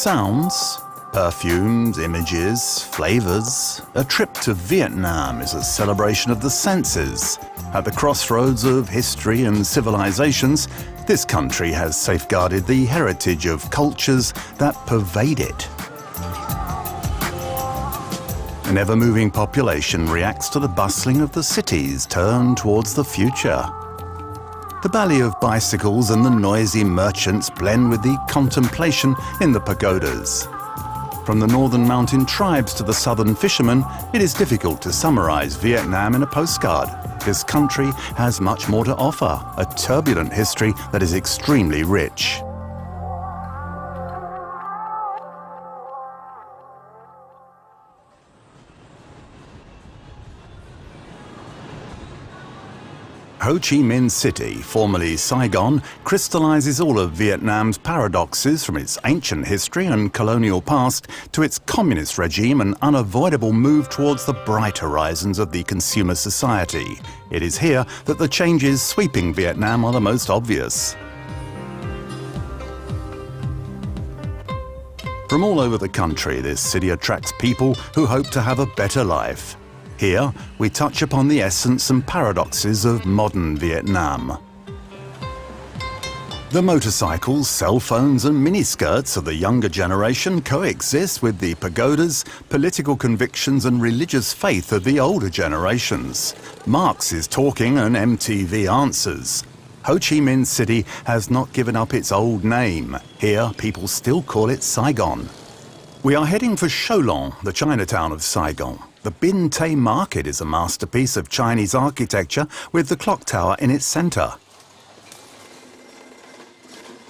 Sounds, perfumes, images, flavors. A trip to Vietnam is a celebration of the senses. At the crossroads of history and civilizations, this country has safeguarded the heritage of cultures that pervade it. An ever-moving population reacts to the bustling of the cities turned towards the future. The ballet of bicycles and the noisy merchants blend with the contemplation in the pagodas. From the northern mountain tribes to the southern fishermen, it is difficult to summarize Vietnam in a postcard. This country has much more to offer, a turbulent history that is extremely rich. Ho Chi Minh City, formerly Saigon, crystallizes all of Vietnam's paradoxes from its ancient history and colonial past to its communist regime and unavoidable move towards the bright horizons of the consumer society. It is here that the changes sweeping Vietnam are the most obvious. From all over the country, this city attracts people who hope to have a better life. Here, we touch upon the essence and paradoxes of modern Vietnam. The motorcycles, cell phones and miniskirts of the younger generation coexist with the pagodas, political convictions and religious faith of the older generations. Marx is talking and MTV answers. Ho Chi Minh City has not given up its old name. Here, people still call it Saigon. We are heading for Cholon, the Chinatown of Saigon. The Bin Tay Market is a masterpiece of Chinese architecture with the clock tower in its center.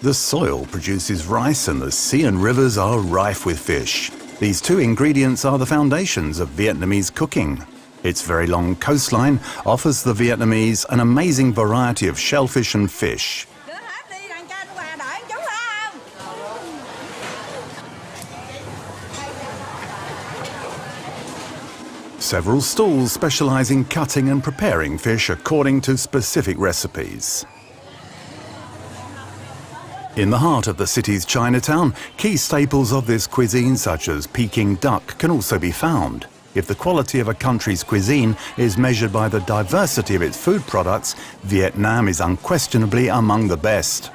The soil produces rice and the sea and rivers are rife with fish. These two ingredients are the foundations of Vietnamese cooking. Its very long coastline offers the Vietnamese an amazing variety of shellfish and fish. Several stalls specialize in cutting and preparing fish according to specific recipes. In the heart of the city's Chinatown, key staples of this cuisine such as Peking duck can also be found. If the quality of a country's cuisine is measured by the diversity of its food products, Vietnam is unquestionably among the best.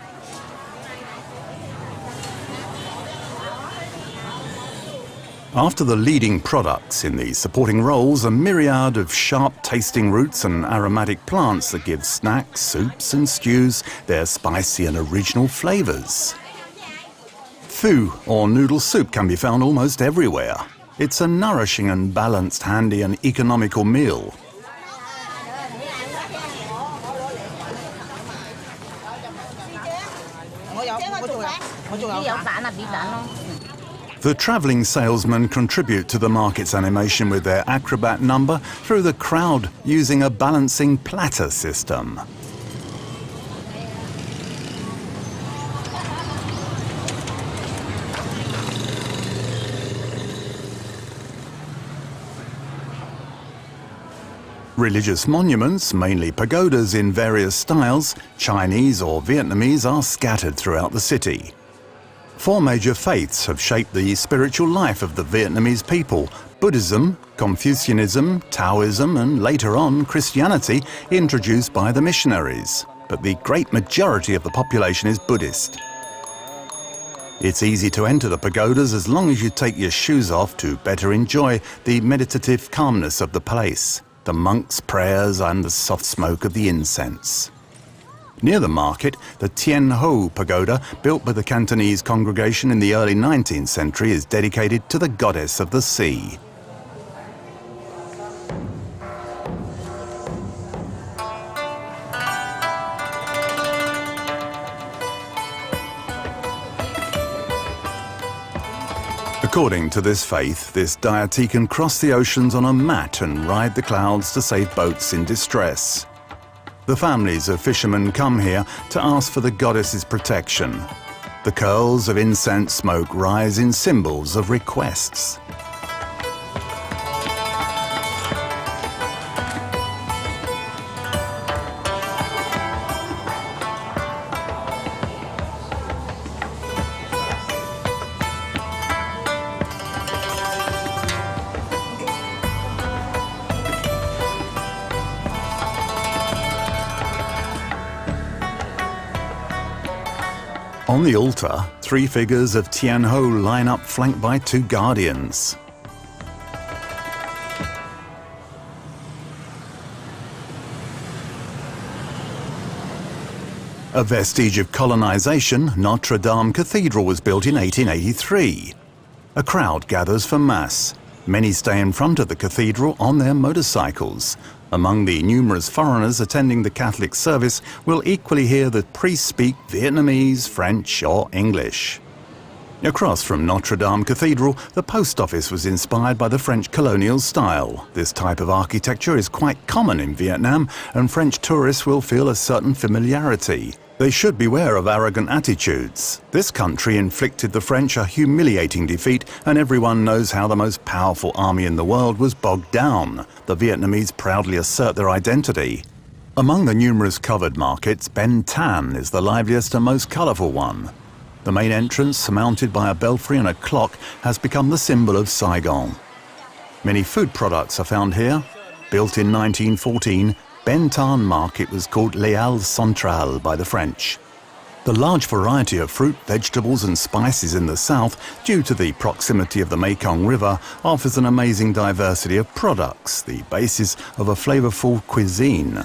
After the leading products in the supporting roles, a myriad of sharp-tasting roots and aromatic plants that give snacks, soups and stews their spicy and original flavors. Pho, or noodle soup, can be found almost everywhere. It's a nourishing and balanced, handy and economical meal. The travelling salesmen contribute to the market's animation with their acrobat number through the crowd using a balancing platter system. Religious monuments, mainly pagodas in various styles, Chinese or Vietnamese, are scattered throughout the city. 4 major faiths have shaped the spiritual life of the Vietnamese people: Buddhism, Confucianism, Taoism and later on Christianity, introduced by the missionaries. But the great majority of the population is Buddhist. It's easy to enter the pagodas as long as you take your shoes off to better enjoy the meditative calmness of the place, the monks' prayers and the soft smoke of the incense. Near the market, the Tien Ho Pagoda, built by the Cantonese congregation in the early 19th century, is dedicated to the goddess of the sea. According to this faith, this deity can cross the oceans on a mat and ride the clouds to save boats in distress. The families of fishermen come here to ask for the goddess's protection. The curls of incense smoke rise in symbols of requests. On the altar, 3 figures of Tien Ho line up flanked by 2 guardians. A vestige of colonisation, Notre Dame Cathedral was built in 1883. A crowd gathers for Mass. Many stay in front of the cathedral on their motorcycles. Among the numerous foreigners attending the Catholic service will equally hear the priests speak Vietnamese, French or English. Across from Notre Dame Cathedral, the post office was inspired by the French colonial style. This type of architecture is quite common in Vietnam, and French tourists will feel a certain familiarity. They should beware of arrogant attitudes. This country inflicted the French a humiliating defeat, and everyone knows how the most powerful army in the world was bogged down. The Vietnamese proudly assert their identity. Among the numerous covered markets, Ben Tan is the liveliest and most colourful one. The main entrance, surmounted by a belfry and a clock, has become the symbol of Saigon. Many food products are found here. Built in 1914, Ben Tan Market was called Les Halles Centrales by the French. The large variety of fruit, vegetables and spices in the south, due to the proximity of the Mekong River, offers an amazing diversity of products, the basis of a flavourful cuisine.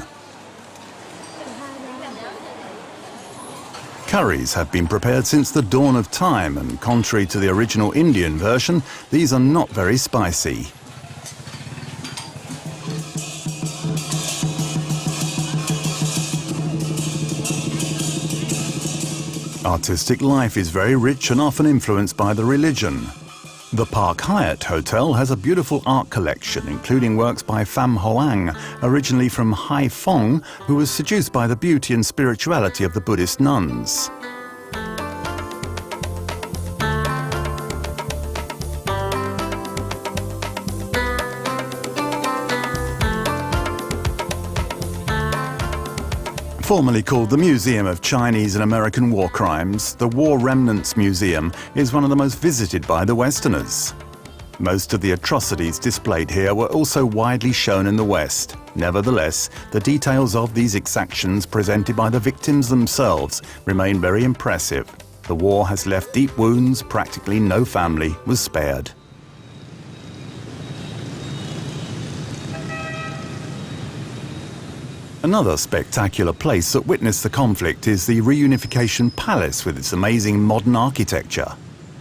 Curries have been prepared since the dawn of time, and contrary to the original Indian version, these are not very spicy. Artistic life is very rich and often influenced by the religion. The Park Hyatt Hotel has a beautiful art collection, including works by Pham Hoang, originally from Haiphong, who was seduced by the beauty and spirituality of the Buddhist nuns. Formerly called the Museum of Chinese and American War Crimes, the War Remnants Museum is one of the most visited by the Westerners. Most of the atrocities displayed here were also widely shown in the West. Nevertheless, the details of these exactions presented by the victims themselves remain very impressive. The war has left deep wounds, practically no family was spared. Another spectacular place that witnessed the conflict is the Reunification Palace with its amazing modern architecture.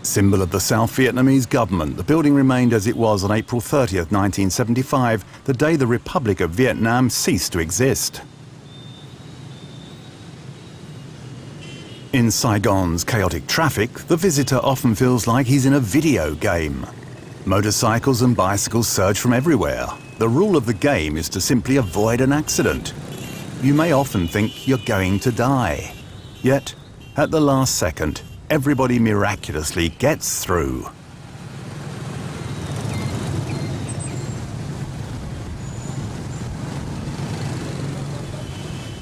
Symbol of the South Vietnamese government, the building remained as it was on April 30th, 1975, the day the Republic of Vietnam ceased to exist. In Saigon's chaotic traffic, the visitor often feels like he's in a video game. Motorcycles and bicycles surge from everywhere. The rule of the game is to simply avoid an accident. You may often think you're going to die. Yet, at the last second, everybody miraculously gets through.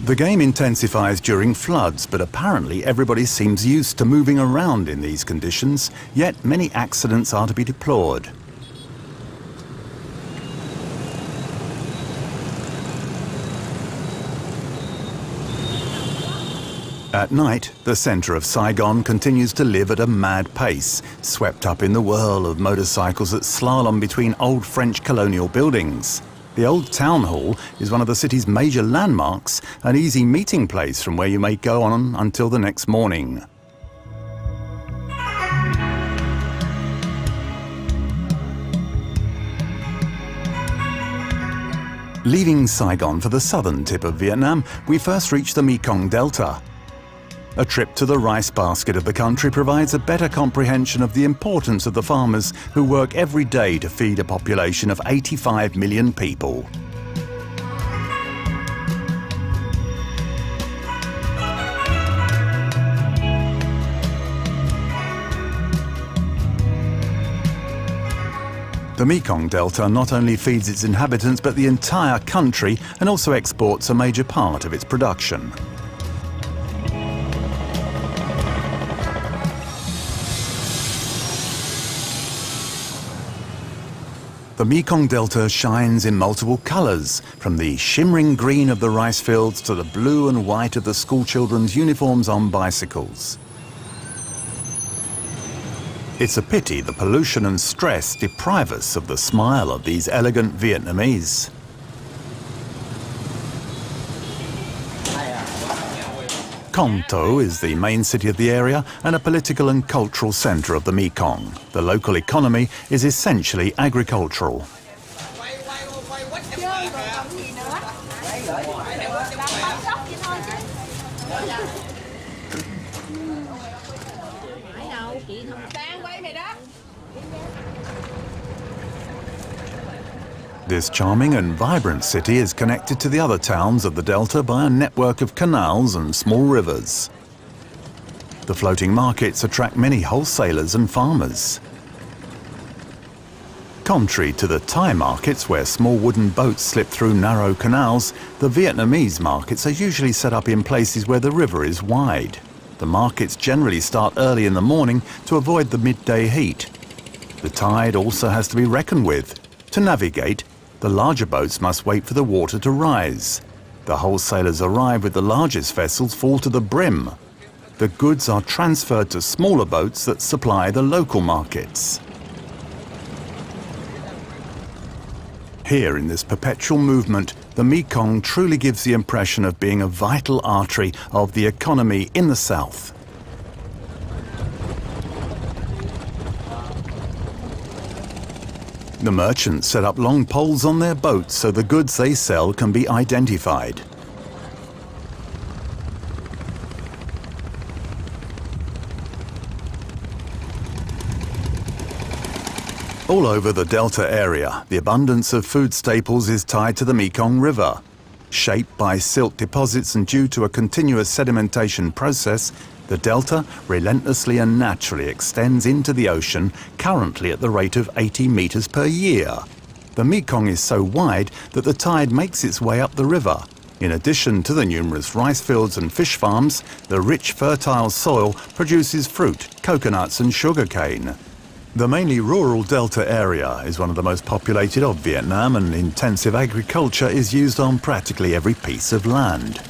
The game intensifies during floods, but apparently everybody seems used to moving around in these conditions, yet many accidents are to be deplored. At night, the centre of Saigon continues to live at a mad pace, swept up in the whirl of motorcycles that slalom between old French colonial buildings. The old town hall is one of the city's major landmarks, an easy meeting place from where you may go on until the next morning. Leaving Saigon for the southern tip of Vietnam, we first reach the Mekong Delta. A trip to the rice basket of the country provides a better comprehension of the importance of the farmers who work every day to feed a population of 85 million people. The Mekong Delta not only feeds its inhabitants but the entire country, and also exports a major part of its production. The Mekong Delta shines in multiple colours, from the shimmering green of the rice fields to the blue and white of the schoolchildren's uniforms on bicycles. It's a pity the pollution and stress deprive us of the smile of these elegant Vietnamese. Con Tho is the main city of the area and a political and cultural centre of the Mekong. The local economy is essentially agricultural. This charming and vibrant city is connected to the other towns of the delta by a network of canals and small rivers. The floating markets attract many wholesalers and farmers. Contrary to the Thai markets, where small wooden boats slip through narrow canals, the Vietnamese markets are usually set up in places where the river is wide. The markets generally start early in the morning to avoid the midday heat. The tide also has to be reckoned with. To navigate, the larger boats must wait for the water to rise. The wholesalers arrive with the largest vessels full to the brim. The goods are transferred to smaller boats that supply the local markets. Here in this perpetual movement, the Mekong truly gives the impression of being a vital artery of the economy in the south. The merchants set up long poles on their boats so the goods they sell can be identified. All over the delta area, the abundance of food staples is tied to the Mekong River. Shaped by silt deposits and due to a continuous sedimentation process, the delta relentlessly and naturally extends into the ocean, currently at the rate of 80 metres per year. The Mekong is so wide that the tide makes its way up the river. In addition to the numerous rice fields and fish farms, the rich fertile soil produces fruit, coconuts and sugarcane. The mainly rural delta area is one of the most populated of Vietnam, and intensive agriculture is used on practically every piece of land.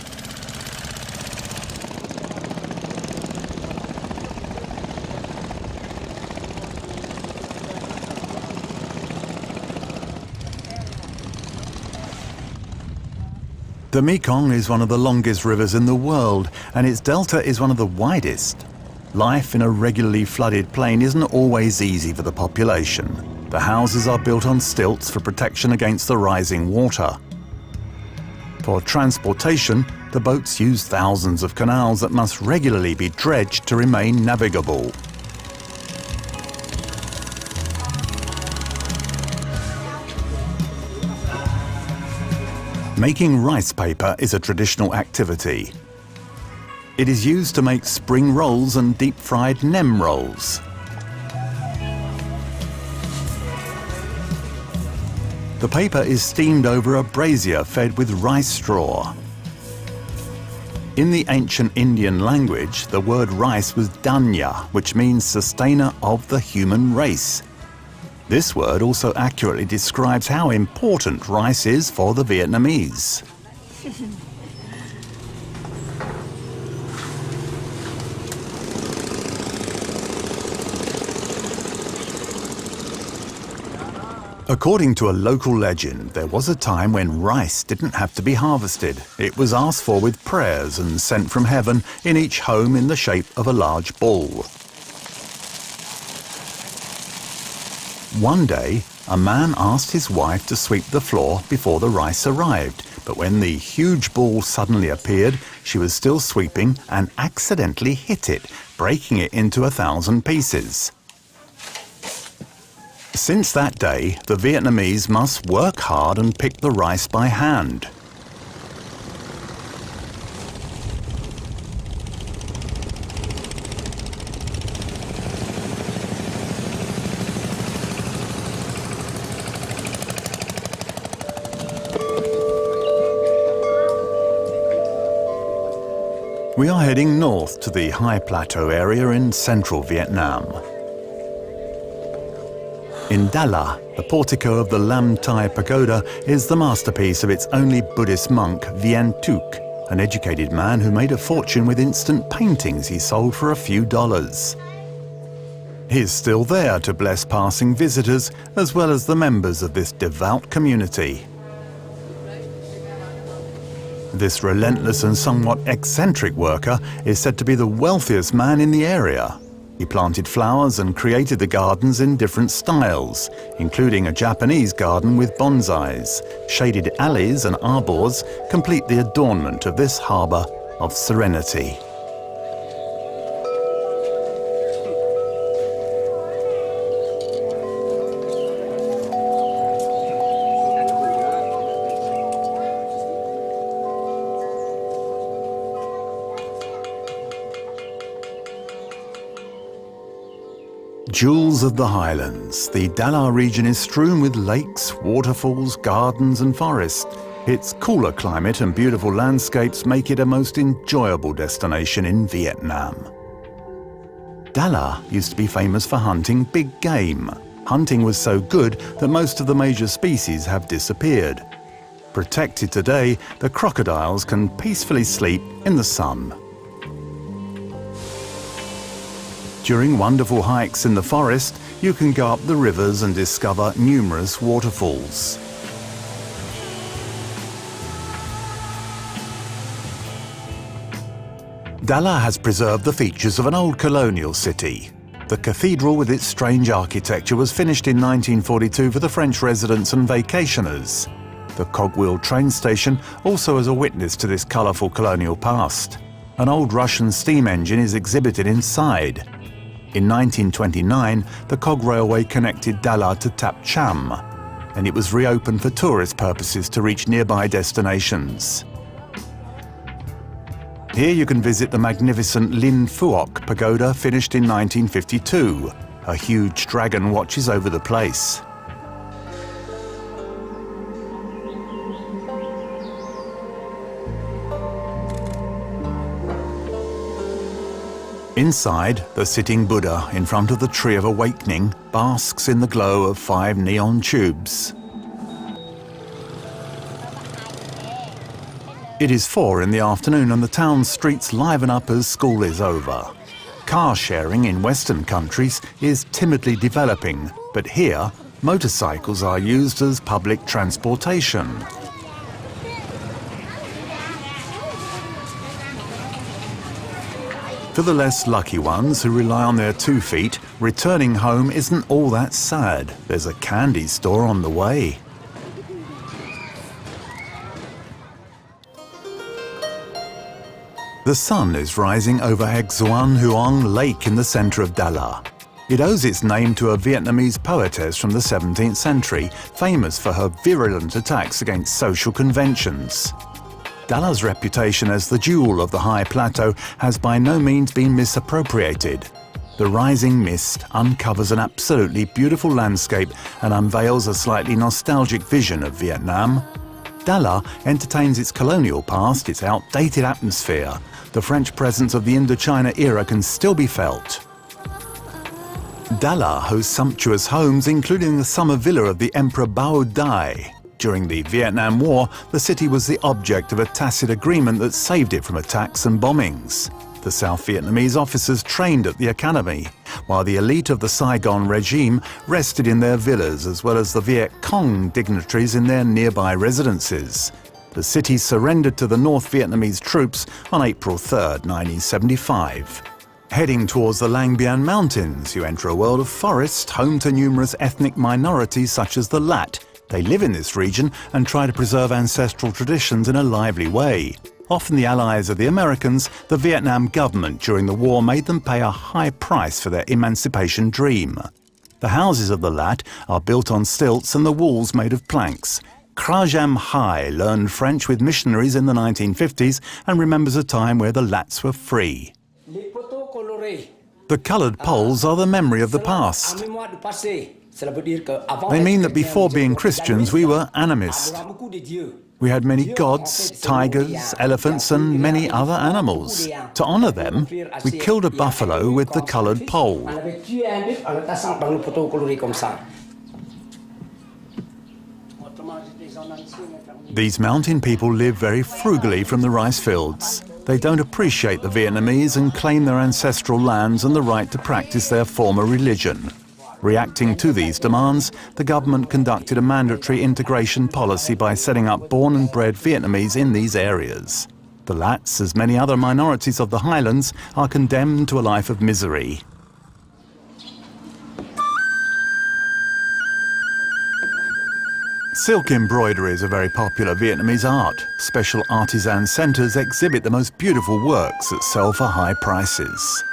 The Mekong is one of the longest rivers in the world, and its delta is one of the widest. Life in a regularly flooded plain isn't always easy for the population. The houses are built on stilts for protection against the rising water. For transportation, the boats use thousands of canals that must regularly be dredged to remain navigable. Making rice paper is a traditional activity. It is used to make spring rolls and deep-fried nem rolls. The paper is steamed over a brazier fed with rice straw. In the ancient Indian language, the word rice was danya, which means sustainer of the human race. This word also accurately describes how important rice is for the Vietnamese. According to a local legend, there was a time when rice didn't have to be harvested. It was asked for with prayers and sent from heaven in each home in the shape of a large ball. One day, a man asked his wife to sweep the floor before the rice arrived, but when the huge ball suddenly appeared, she was still sweeping and accidentally hit it, breaking it into 1,000 pieces. Since that day, the Vietnamese must work hard and pick the rice by hand. We are heading north to the high plateau area in central Vietnam. In Da La, the portico of the Lam Thai Pagoda is the masterpiece of its only Buddhist monk, Vien Thuc, an educated man who made a fortune with instant paintings he sold for a few dollars. He's still there to bless passing visitors as well as the members of this devout community. This relentless and somewhat eccentric worker is said to be the wealthiest man in the area. He planted flowers and created the gardens in different styles, including a Japanese garden with bonsais. Shaded alleys and arbors complete the adornment of this harbour of serenity. Jewels of the Highlands, the Dalar region is strewn with lakes, waterfalls, gardens and forests. Its cooler climate and beautiful landscapes make it a most enjoyable destination in Vietnam. Dalar used to be famous for hunting big game. Hunting was so good that most of the major species have disappeared. Protected today, the crocodiles can peacefully sleep in the sun. During wonderful hikes in the forest, you can go up the rivers and discover numerous waterfalls. Dalar has preserved the features of an old colonial city. The cathedral with its strange architecture was finished in 1942 for the French residents and vacationers. The cogwheel train station also is a witness to this colourful colonial past. An old Russian steam engine is exhibited inside. In 1929, the cog railway connected Dalar to Tap Cham, and it was reopened for tourist purposes to reach nearby destinations. Here you can visit the magnificent Lin Phuoc pagoda, finished in 1952. A huge dragon watches over the place. Inside, the sitting Buddha in front of the Tree of Awakening basks in the glow of 5 neon tubes. It is 4 in the afternoon and the town's streets liven up as school is over. Car sharing in Western countries is timidly developing, but here, motorcycles are used as public transportation. For the less lucky ones who rely on their 2 feet, returning home isn't all that sad. There's a candy store on the way. The sun is rising over Xuan Huong Lake in the centre of Dalar. It owes its name to a Vietnamese poetess from the 17th century, famous for her virulent attacks against social conventions. Dalar's reputation as the jewel of the high plateau has by no means been misappropriated. The rising mist uncovers an absolutely beautiful landscape and unveils a slightly nostalgic vision of Vietnam. Dalar entertains its colonial past, its outdated atmosphere. The French presence of the Indochina era can still be felt. Dalar hosts sumptuous homes, including the summer villa of the Emperor Bao Dai. During the Vietnam War, the city was the object of a tacit agreement that saved it from attacks and bombings. The South Vietnamese officers trained at the academy, while the elite of the Saigon regime rested in their villas, as well as the Viet Cong dignitaries in their nearby residences. The city surrendered to the North Vietnamese troops on April 3, 1975. Heading towards the Lang Biang Mountains, you enter a world of forest, home to numerous ethnic minorities such as the Lat. They live in this region and try to preserve ancestral traditions in a lively way. Often the allies of the Americans, the Vietnam government during the war made them pay a high price for their emancipation dream. The houses of the Lat are built on stilts and the walls made of planks. Krajam Hai learned French with missionaries in the 1950s and remembers a time where the Lats were free. The coloured poles are the memory of the past. They mean that before being Christians, we were animists. We had many gods, tigers, elephants and many other animals. To honour them, we killed a buffalo with the coloured pole. These mountain people live very frugally from the rice fields. They don't appreciate the Vietnamese and claim their ancestral lands and the right to practice their former religion. Reacting to these demands, the government conducted a mandatory integration policy by setting up born and bred Vietnamese in these areas. The Lats, as many other minorities of the Highlands, are condemned to a life of misery. Silk embroidery is a very popular Vietnamese art. Special artisan centres exhibit the most beautiful works that sell for high prices.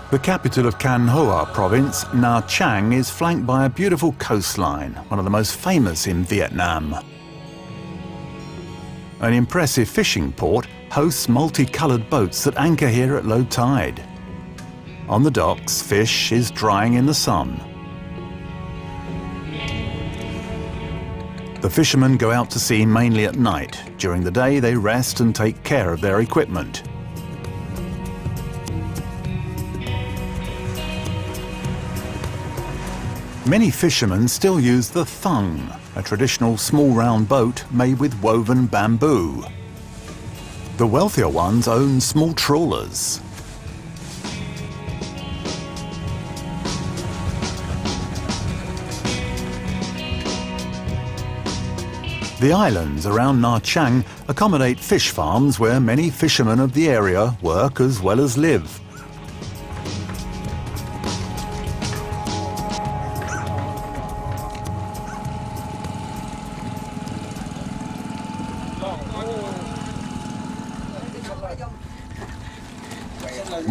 The capital of Can Hoa province, Nha Trang, is flanked by a beautiful coastline, one of the most famous in Vietnam. An impressive fishing port hosts multicoloured boats that anchor here at low tide. On the docks, fish is drying in the sun. The fishermen go out to sea mainly at night. During the day, they rest and take care of their equipment. Many fishermen still use the thung, a traditional small round boat made with woven bamboo. The wealthier ones own small trawlers. The islands around Nha Trang accommodate fish farms where many fishermen of the area work as well as live.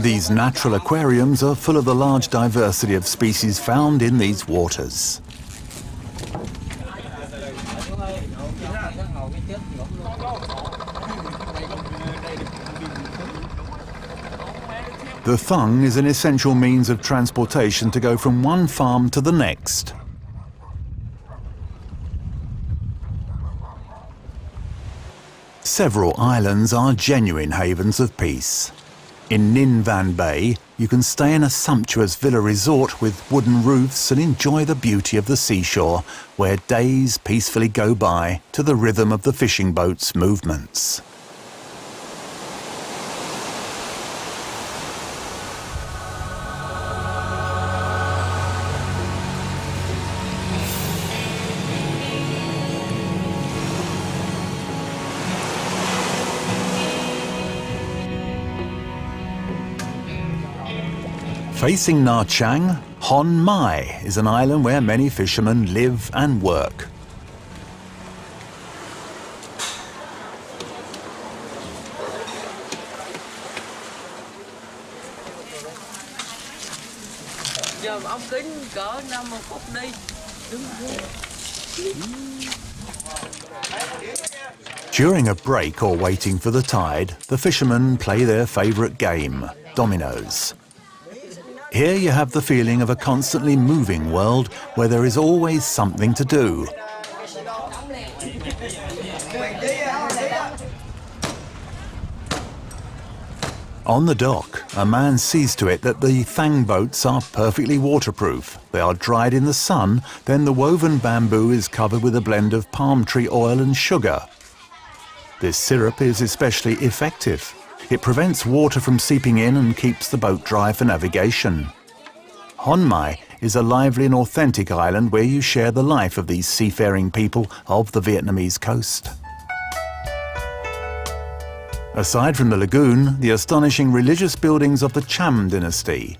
These natural aquariums are full of the large diversity of species found in these waters. The thung is an essential means of transportation to go from one farm to the next. Several islands are genuine havens of peace. In Ninh Van Bay, you can stay in a sumptuous villa resort with wooden roofs and enjoy the beauty of the seashore, where days peacefully go by to the rhythm of the fishing boats' movements. Facing Nha Trang, Hon Mai is an island where many fishermen live and work. During a break or waiting for the tide, the fishermen play their favourite game, dominoes. Here you have the feeling of a constantly moving world where there is always something to do. On the dock, a man sees to it that the thang boats are perfectly waterproof. They are dried in the sun, then the woven bamboo is covered with a blend of palm tree oil and sugar. This syrup is especially effective. It prevents water from seeping in and keeps the boat dry for navigation. Hon Mai is a lively and authentic island where you share the life of these seafaring people of the Vietnamese coast. Aside from the lagoon, the astonishing religious buildings of the Cham dynasty.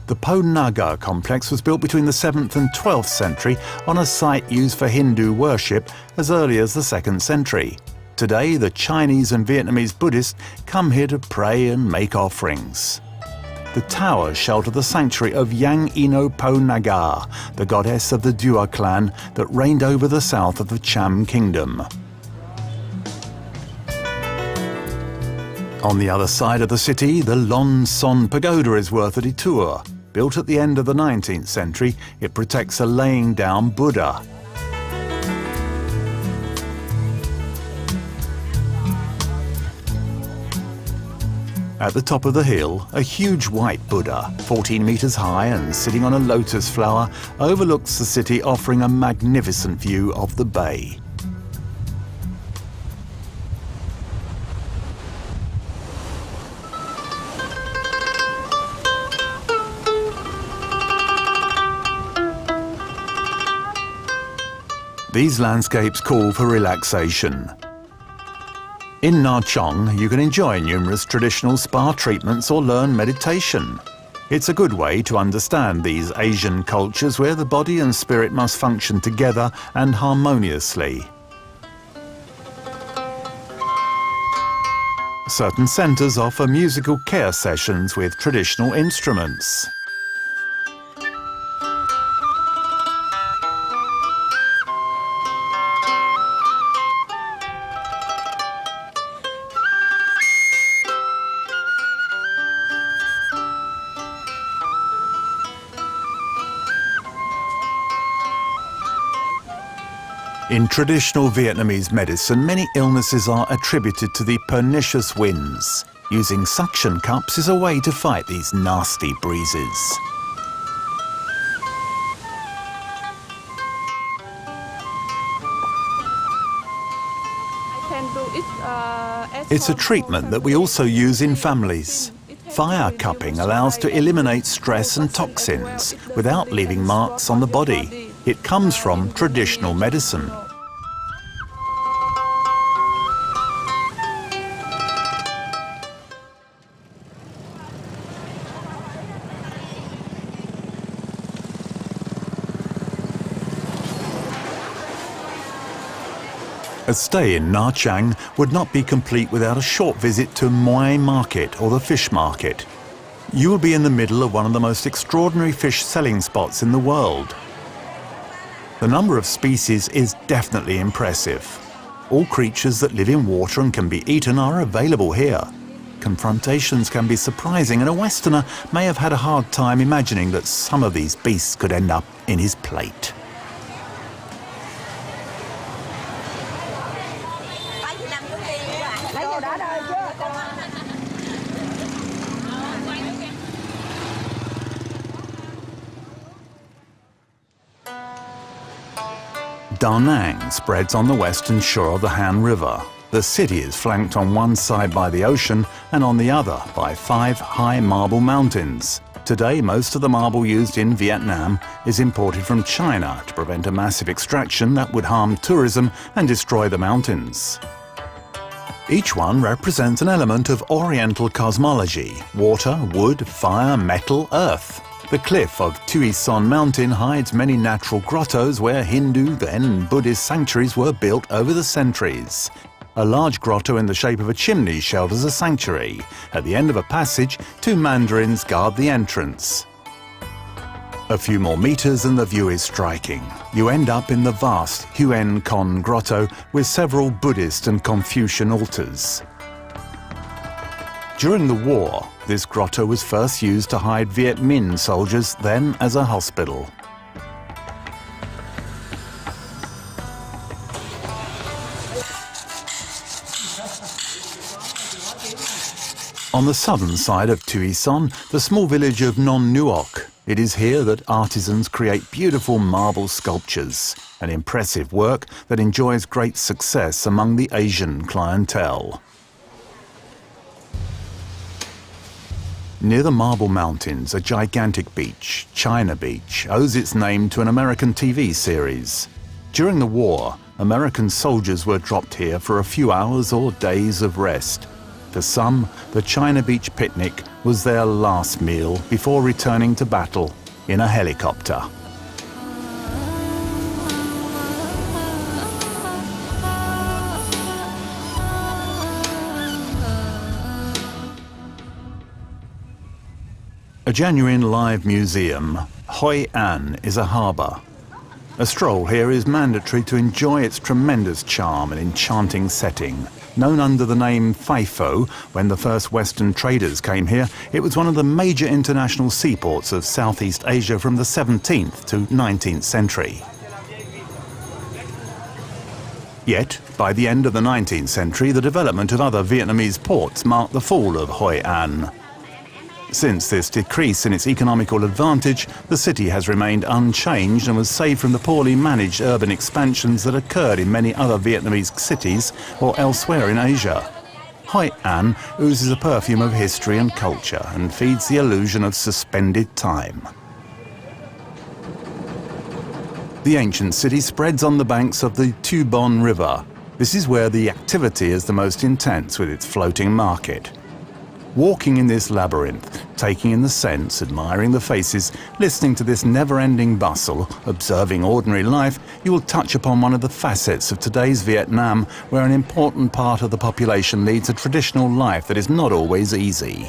The Po Naga complex was built between the 7th and 12th century on a site used for Hindu worship as early as the 2nd century. Today, the Chinese and Vietnamese Buddhists come here to pray and make offerings. The towers shelter the sanctuary of Yang Ino Po Naga, the goddess of the Dua clan that reigned over the south of the Cham kingdom. On the other side of the city, the Lon Son Pagoda is worth a detour. Built at the end of the 19th century, it protects a laying down Buddha. At the top of the hill, a huge white Buddha, 14 meters high and sitting on a lotus flower, overlooks the city, offering a magnificent view of the bay. These landscapes call for relaxation. In Nha Trang, you can enjoy numerous traditional spa treatments or learn meditation. It's a good way to understand these Asian cultures where the body and spirit must function together and harmoniously. Certain centres offer musical care sessions with traditional instruments. In traditional Vietnamese medicine, many illnesses are attributed to the pernicious winds. Using suction cups is a way to fight these nasty breezes. It's a treatment that we also use in families. Fire cupping allows to eliminate stress and toxins without leaving marks on the body. It comes from traditional medicine. A stay in Nha Trang would not be complete without a short visit to Muay Market, or the fish market. You will be in the middle of one of the most extraordinary fish selling spots in the world. The number of species is definitely impressive. All creatures that live in water and can be eaten are available here. Confrontations can be surprising, and a Westerner may have had a hard time imagining that some of these beasts could end up in his plate. Da Nang spreads on the western shore of the Han River. The city is flanked on one side by the ocean and on the other by 5 high marble mountains. Today, most of the marble used in Vietnam is imported from China to prevent a massive extraction that would harm tourism and destroy the mountains. Each one represents an element of Oriental cosmology: water, wood, fire, metal, earth. The cliff of Tui Son Mountain hides many natural grottos where Hindu, then Buddhist sanctuaries were built over the centuries. A large grotto in the shape of a chimney shelters a sanctuary. At the end of a passage, 2 mandarins guard the entrance. A few more meters and the view is striking. You end up in the vast Huen Con grotto with several Buddhist and Confucian altars. During the war, this grotto was first used to hide Viet Minh soldiers, then as a hospital. On the southern side of Tui Son, the small village of Non Nuoc. It is here that artisans create beautiful marble sculptures, an impressive work that enjoys great success among the Asian clientele. Near the Marble Mountains, a gigantic beach, China Beach, owes its name to an American TV series. During the war, American soldiers were dropped here for a few hours or days of rest. For some, the China Beach picnic was their last meal before returning to battle in a helicopter. A genuine live museum, Hoi An is a harbour. A stroll here is mandatory to enjoy its tremendous charm and enchanting setting. Known under the name Phi Pho, when the first Western traders came here, it was one of the major international seaports of Southeast Asia from the 17th to 19th century. Yet, by the end of the 19th century, the development of other Vietnamese ports marked the fall of Hoi An. Since this decrease in its economical advantage, the city has remained unchanged and was saved from the poorly managed urban expansions that occurred in many other Vietnamese cities or elsewhere in Asia. Hoi An oozes a perfume of history and culture and feeds the illusion of suspended time. The ancient city spreads on the banks of the Tu Bon River. This is where the activity is the most intense, with its floating market. Walking in this labyrinth, taking in the scents, admiring the faces, listening to this never-ending bustle, observing ordinary life, you will touch upon one of the facets of today's Vietnam, where an important part of the population leads a traditional life that is not always easy.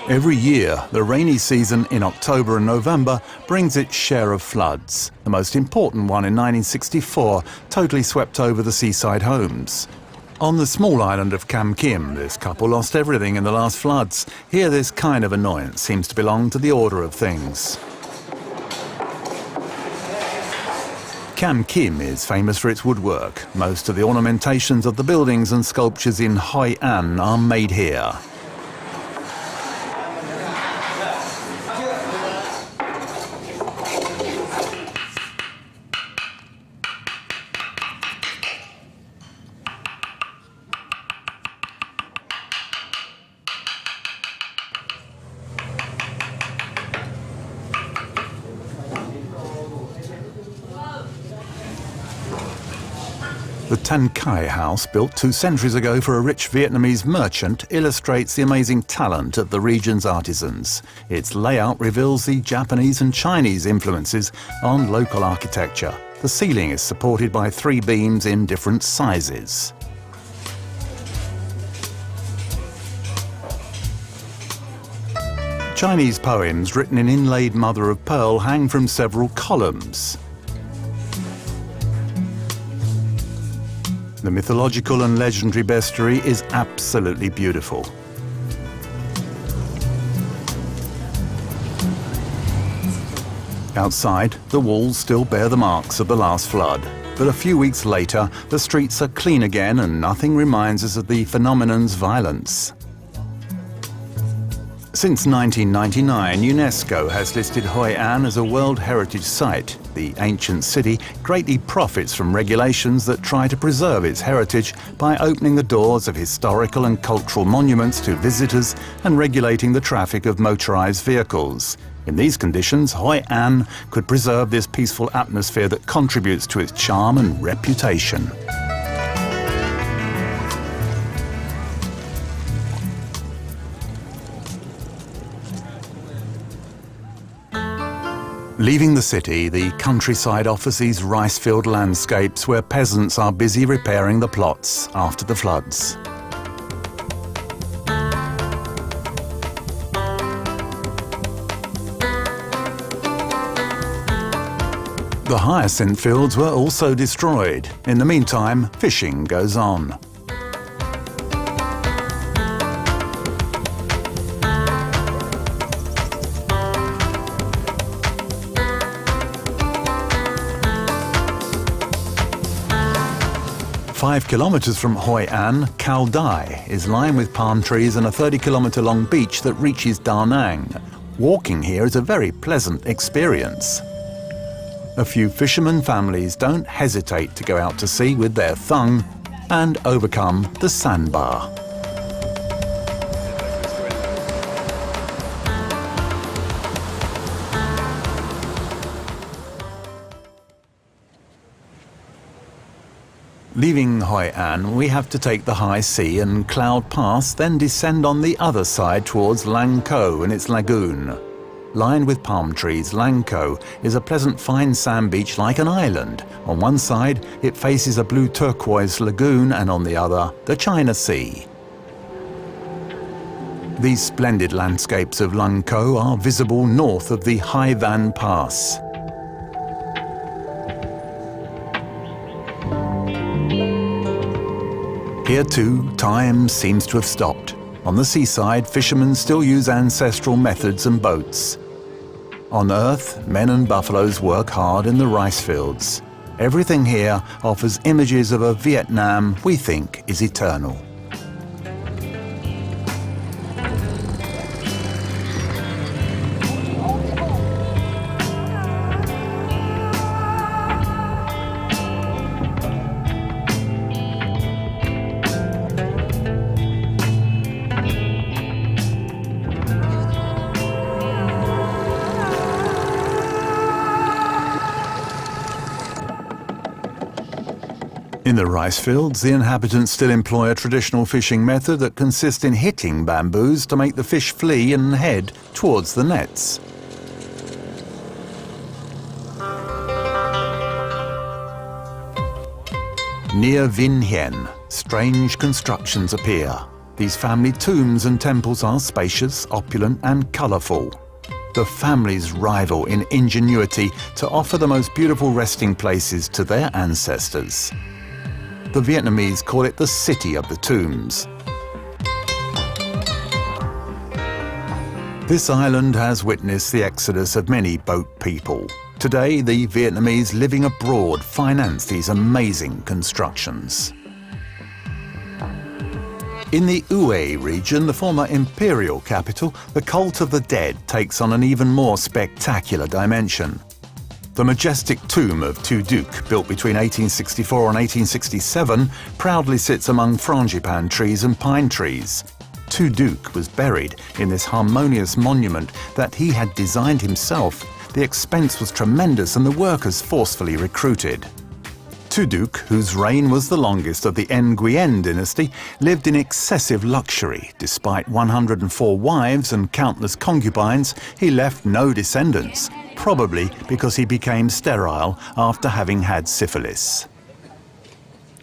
Every year, the rainy season in October and November brings its share of floods. The most important one in 1964 totally swept over the seaside homes. On the small island of Cam Kim, this couple lost everything in the last floods. Here, this kind of annoyance seems to belong to the order of things. Cam Kim is famous for its woodwork. Most of the ornamentations of the buildings and sculptures in Hoi An are made here. The Tan Khai house, built 2 centuries ago for a rich Vietnamese merchant, illustrates the amazing talent of the region's artisans. Its layout reveals the Japanese and Chinese influences on local architecture. The ceiling is supported by 3 beams in different sizes. Chinese poems written in inlaid mother of pearl hang from several columns. The mythological and legendary bestiary is absolutely beautiful. Outside, the walls still bear the marks of the last flood. But a few weeks later, the streets are clean again and nothing reminds us of the phenomenon's violence. Since 1999, UNESCO has listed Hoi An as a World Heritage Site. The ancient city greatly profits from regulations that try to preserve its heritage by opening the doors of historical and cultural monuments to visitors and regulating the traffic of motorized vehicles. In these conditions, Hoi An could preserve this peaceful atmosphere that contributes to its charm and reputation. Leaving the city, the countryside offers these rice-filled landscapes where peasants are busy repairing the plots after the floods. The hyacinth fields were also destroyed. In the meantime, fishing goes on. Five kilometers from Hoi An, Cao Dai is lined with palm trees and a 30-kilometer-long beach that reaches Da Nang. Walking here is a very pleasant experience. A few fishermen families don't hesitate to go out to sea with their thung and overcome the sandbar. Leaving Hoi An, we have to take the high sea and cloud pass, then descend on the other side towards Lang Ko and its lagoon. Lined with palm trees, Lang Ko is a pleasant fine sand beach like an island. On one side, it faces a blue turquoise lagoon, and on the other, the China Sea. These splendid landscapes of Lang Ko are visible north of the Hai Van Pass. Here too, time seems to have stopped. On the seaside, fishermen still use ancestral methods and boats. On Earth, men and buffaloes work hard in the rice fields. Everything here offers images of a Vietnam we think is eternal. In the rice fields, the inhabitants still employ a traditional fishing method that consists in hitting bamboos to make the fish flee and head towards the nets. Near Vinh Hien, strange constructions appear. These family tombs and temples are spacious, opulent and colourful. The families rival in ingenuity to offer the most beautiful resting places to their ancestors. The Vietnamese call it the City of the Tombs. This island has witnessed the exodus of many boat people. Today, the Vietnamese living abroad finance these amazing constructions. In the Hue region, the former imperial capital, the cult of the dead takes on an even more spectacular dimension. The majestic tomb of Tu Duc, built between 1864 and 1867, proudly sits among frangipan trees and pine trees. Tu Duc was buried in this harmonious monument that he had designed himself. The expense was tremendous and the workers forcefully recruited. Tu Duc, whose reign was the longest of the Nguyen dynasty, lived in excessive luxury. Despite 104 wives and countless concubines, he left no descendants, probably because he became sterile after having had syphilis.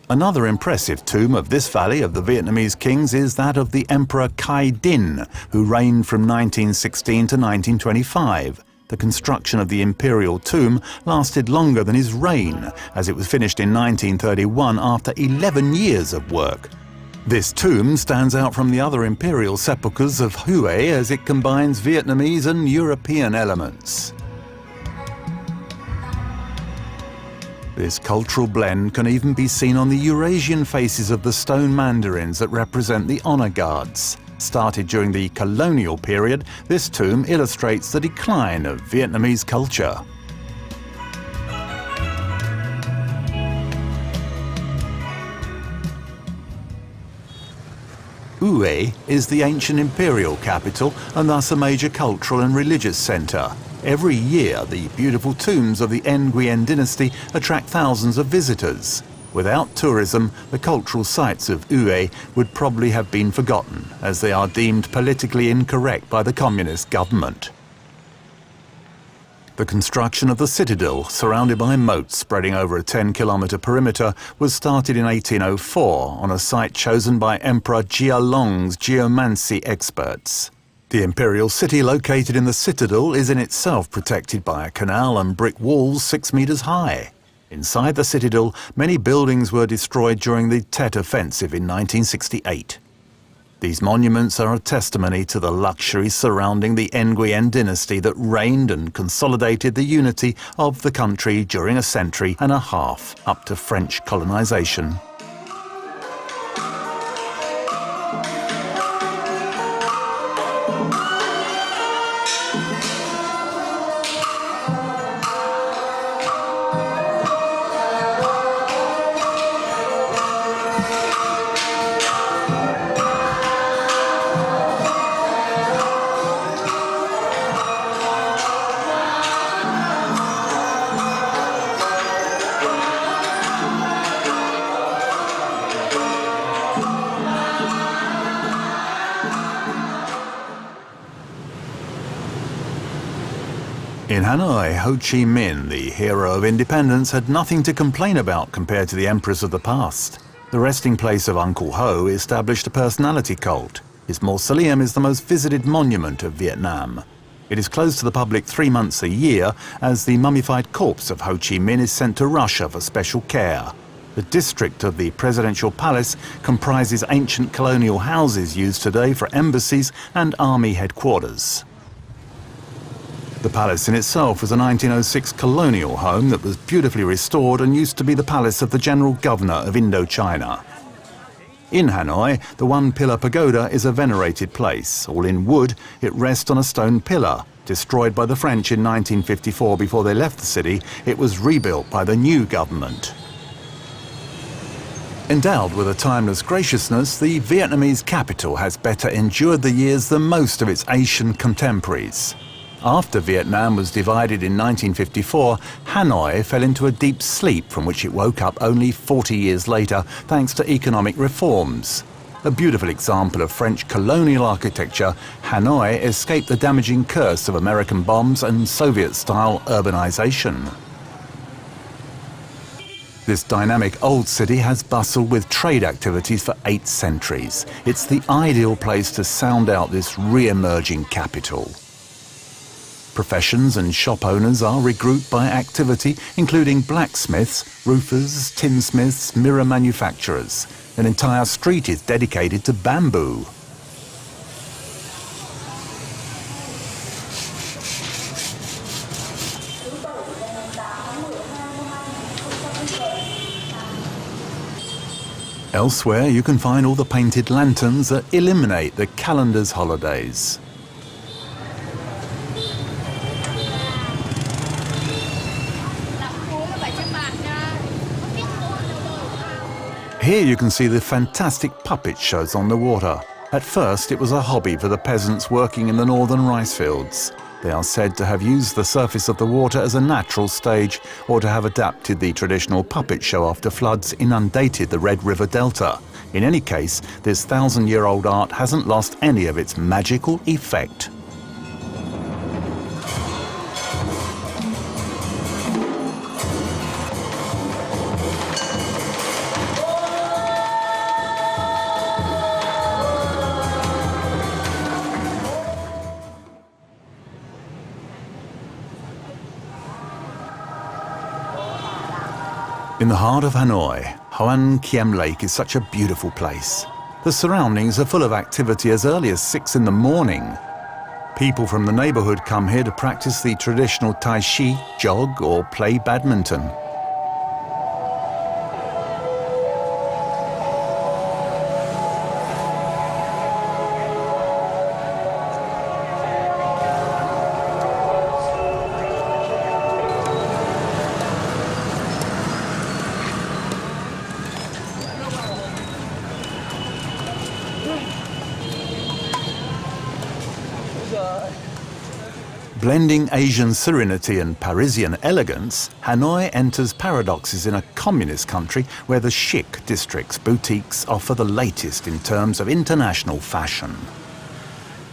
Another impressive tomb of this valley of the Vietnamese kings is that of the Emperor Khai Dinh, who reigned from 1916 to 1925. The construction of the imperial tomb lasted longer than his reign, as it was finished in 1931 after 11 years of work. This tomb stands out from the other imperial sepulchres of Hue as it combines Vietnamese and European elements. This cultural blend can even be seen on the Eurasian faces of the stone mandarins that represent the honor guards. Started during the colonial period, this tomb illustrates the decline of Vietnamese culture. Hue is the ancient imperial capital and thus a major cultural and religious centre. Every year, the beautiful tombs of the Nguyen dynasty attract thousands of visitors. Without tourism, the cultural sites of Hue would probably have been forgotten, as they are deemed politically incorrect by the communist government. The construction of the citadel, surrounded by moats spreading over a 10-kilometre perimeter, was started in 1804 on a site chosen by Emperor Jia Long's geomancy experts. The imperial city located in the citadel is in itself protected by a canal and brick walls 6 metres high. Inside the citadel, many buildings were destroyed during the Tet Offensive in 1968. These monuments are a testimony to the luxury surrounding the Nguyen dynasty that reigned and consolidated the unity of the country during a century and a half up to French colonization. In Hanoi, Ho Chi Minh, the hero of independence, had nothing to complain about compared to the emperors of the past. The resting place of Uncle Ho established a personality cult. His mausoleum is the most visited monument of Vietnam. It is closed to the public 3 months a year as the mummified corpse of Ho Chi Minh is sent to Russia for special care. The district of the presidential palace comprises ancient colonial houses used today for embassies and army headquarters. The palace in itself was a 1906 colonial home that was beautifully restored and used to be the palace of the General Governor of Indochina. In Hanoi, the one-pillar pagoda is a venerated place. All in wood, it rests on a stone pillar. Destroyed by the French in 1954 before they left the city, it was rebuilt by the new government. Endowed with a timeless graciousness, the Vietnamese capital has better endured the years than most of its Asian contemporaries. After Vietnam was divided in 1954, Hanoi fell into a deep sleep from which it woke up only 40 years later thanks to economic reforms. A beautiful example of French colonial architecture, Hanoi escaped the damaging curse of American bombs and Soviet-style urbanization. This dynamic old city has bustled with trade activities for 8 centuries. It's the ideal place to sound out this re-emerging capital. Professions and shop owners are regrouped by activity, including blacksmiths, roofers, tinsmiths, mirror manufacturers. An entire street is dedicated to bamboo. Elsewhere, you can find all the painted lanterns that illuminate the calendar's holidays. Here you can see the fantastic puppet shows on the water. At first, it was a hobby for the peasants working in the northern rice fields. They are said to have used the surface of the water as a natural stage or to have adapted the traditional puppet show after floods inundated the Red River Delta. In any case, this 1,000-year-old art hasn't lost any of its magical effect. In the heart of Hanoi, Hoan Kiem Lake is such a beautiful place. The surroundings are full of activity as early as 6 in the morning. People from the neighborhood come here to practice the traditional Tai Chi, jog, or play badminton. Blending Asian serenity and Parisian elegance, Hanoi enters paradoxes in a communist country where the chic district's boutiques offer the latest in terms of international fashion.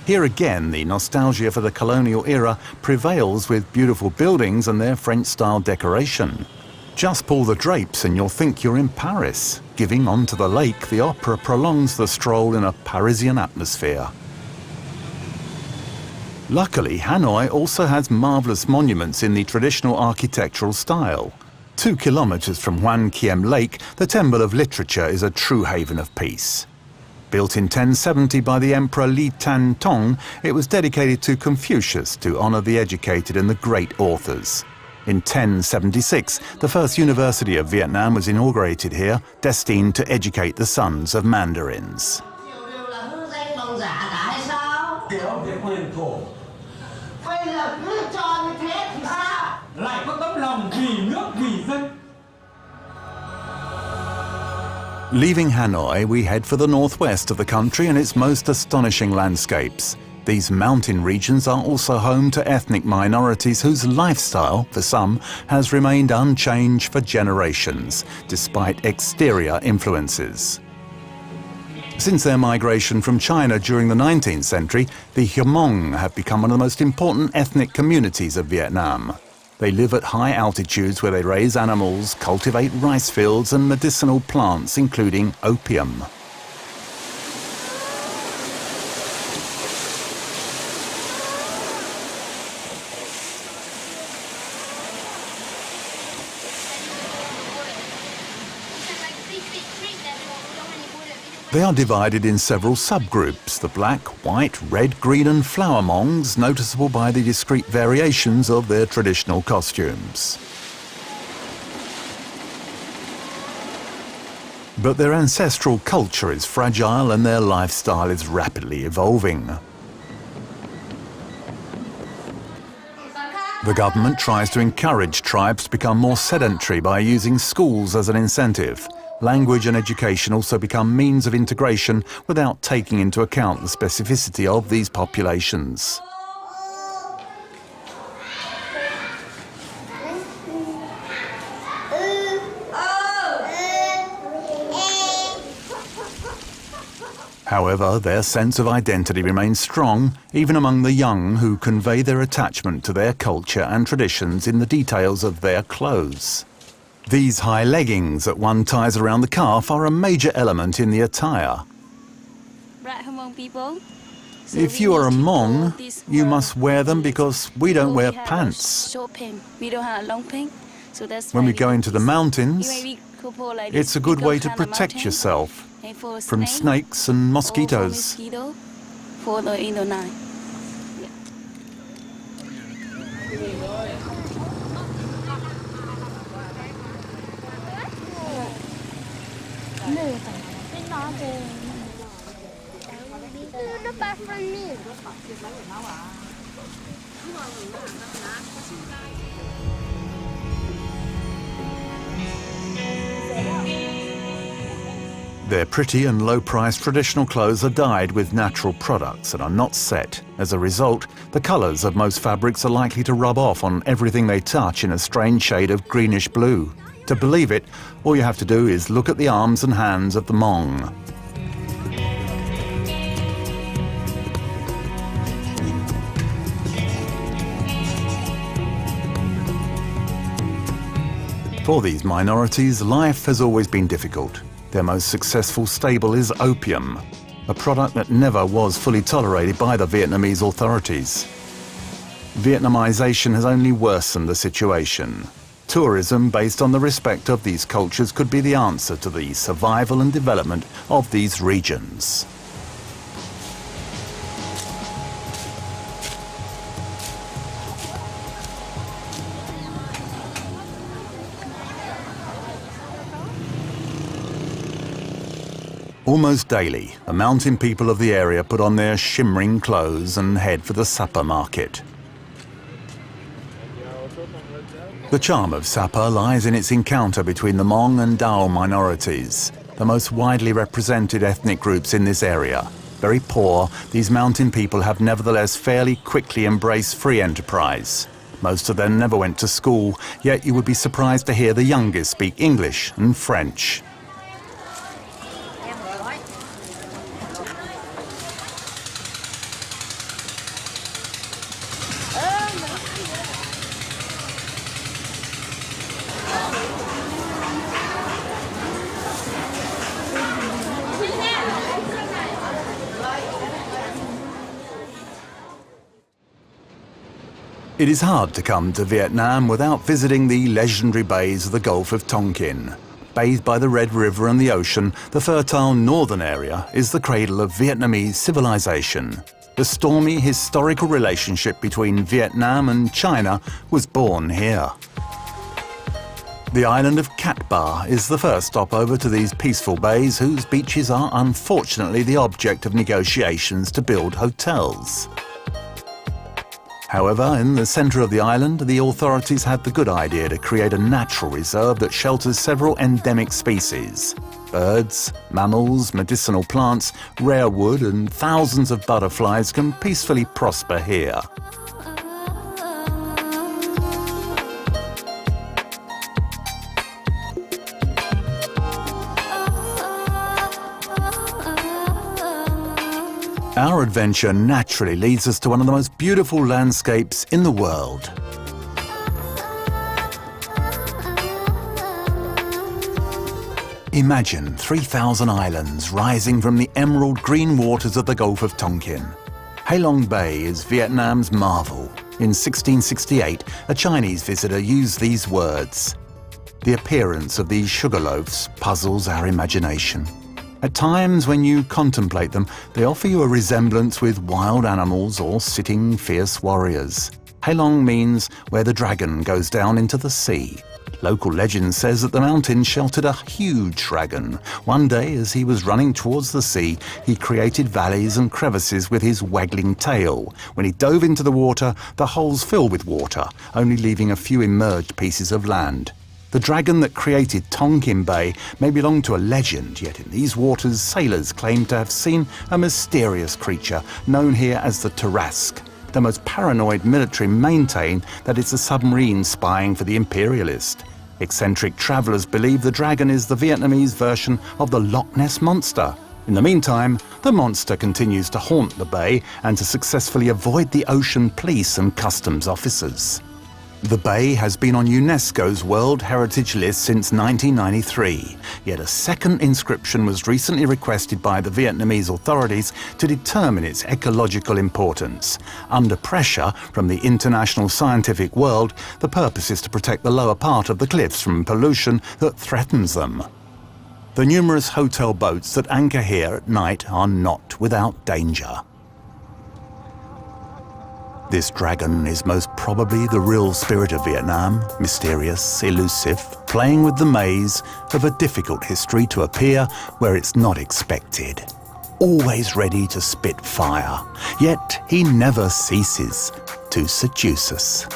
Here again, the nostalgia for the colonial era prevails with beautiful buildings and their French-style decoration. Just pull the drapes and you'll think you're in Paris. Giving onto the lake, the opera prolongs the stroll in a Parisian atmosphere. Luckily, Hanoi also has marvellous monuments in the traditional architectural style. 2 kilometres from Hoan Kiem Lake, the Temple of Literature is a true haven of peace. Built in 1070 by the Emperor Li Tan Tong, it was dedicated to Confucius to honour the educated and the great authors. In 1076, the first university of Vietnam was inaugurated here, destined to educate the sons of mandarins. Leaving Hanoi, we head for the northwest of the country and its most astonishing landscapes. These mountain regions are also home to ethnic minorities whose lifestyle, for some, has remained unchanged for generations, despite exterior influences. Since their migration from China during the 19th century, the Hmong have become one of the most important ethnic communities of Vietnam. They live at high altitudes where they raise animals, cultivate rice fields and medicinal plants, including opium. They are divided in several subgroups, the black, white, red, green and flower Hmongs, noticeable by the discrete variations of their traditional costumes. But their ancestral culture is fragile and their lifestyle is rapidly evolving. The government tries to encourage tribes to become more sedentary by using schools as an incentive. Language and education also become means of integration without taking into account the specificity of these populations. However, their sense of identity remains strong, even among the young who convey their attachment to their culture and traditions in the details of their clothes. These high leggings that one ties around the calf are a major element in the attire. If you are a Hmong, you must wear them because we don't wear pants. When we go into the mountains, it's a good way to protect yourself from snakes and mosquitoes. Their pretty and low-priced traditional clothes are dyed with natural products and are not set. As a result, the colours of most fabrics are likely to rub off on everything they touch in a strange shade of greenish blue. To believe it, all you have to do is look at the arms and hands of the Hmong. For these minorities, life has always been difficult. Their most successful staple is opium, a product that never was fully tolerated by the Vietnamese authorities. Vietnamization has only worsened the situation. Tourism based on the respect of these cultures could be the answer to the survival and development of these regions. Almost daily, the mountain people of the area put on their shimmering clothes and head for the supper market. The charm of Sapa lies in its encounter between the Hmong and Dao minorities, the most widely represented ethnic groups in this area. Very poor, these mountain people have nevertheless fairly quickly embraced free enterprise. Most of them never went to school, yet you would be surprised to hear the youngest speak English and French. It is hard to come to Vietnam without visiting the legendary bays of the Gulf of Tonkin. Bathed by the Red River and the ocean, the fertile northern area is the cradle of Vietnamese civilization. The stormy historical relationship between Vietnam and China was born here. The island of Cat Ba is the first stopover to these peaceful bays whose beaches are unfortunately the object of negotiations to build hotels. However, in the centre of the island, the authorities had the good idea to create a natural reserve that shelters several endemic species. Birds, mammals, medicinal plants, rare wood and thousands of butterflies can peacefully prosper here. Our adventure naturally leads us to one of the most beautiful landscapes in the world. Imagine 3,000 islands rising from the emerald green waters of the Gulf of Tonkin. Halong Bay is Vietnam's marvel. In 1668, a Chinese visitor used these words. The appearance of these sugar loaves puzzles our imagination. At times when you contemplate them, they offer you a resemblance with wild animals or sitting fierce warriors. Halong means where the dragon goes down into the sea. Local legend says that the mountain sheltered a huge dragon. One day, as he was running towards the sea, he created valleys and crevices with his waggling tail. When he dove into the water, the holes filled with water, only leaving a few immersed pieces of land. The dragon that created Tonkin Bay may belong to a legend, yet in these waters sailors claim to have seen a mysterious creature known here as the Tarrasque. The most paranoid military maintain that it's a submarine spying for the Imperialist. Eccentric travellers believe the dragon is the Vietnamese version of the Loch Ness Monster. In the meantime, the monster continues to haunt the bay and to successfully avoid the ocean police and customs officers. The bay has been on UNESCO's World Heritage List since 1993, yet a second inscription was recently requested by the Vietnamese authorities to determine its ecological importance. Under pressure from the international scientific world, the purpose is to protect the lower part of the cliffs from pollution that threatens them. The numerous hotel boats that anchor here at night are not without danger. This dragon is most probably the real spirit of Vietnam, mysterious, elusive, playing with the maze of a difficult history to appear where it's not expected. Always ready to spit fire, yet he never ceases to seduce us.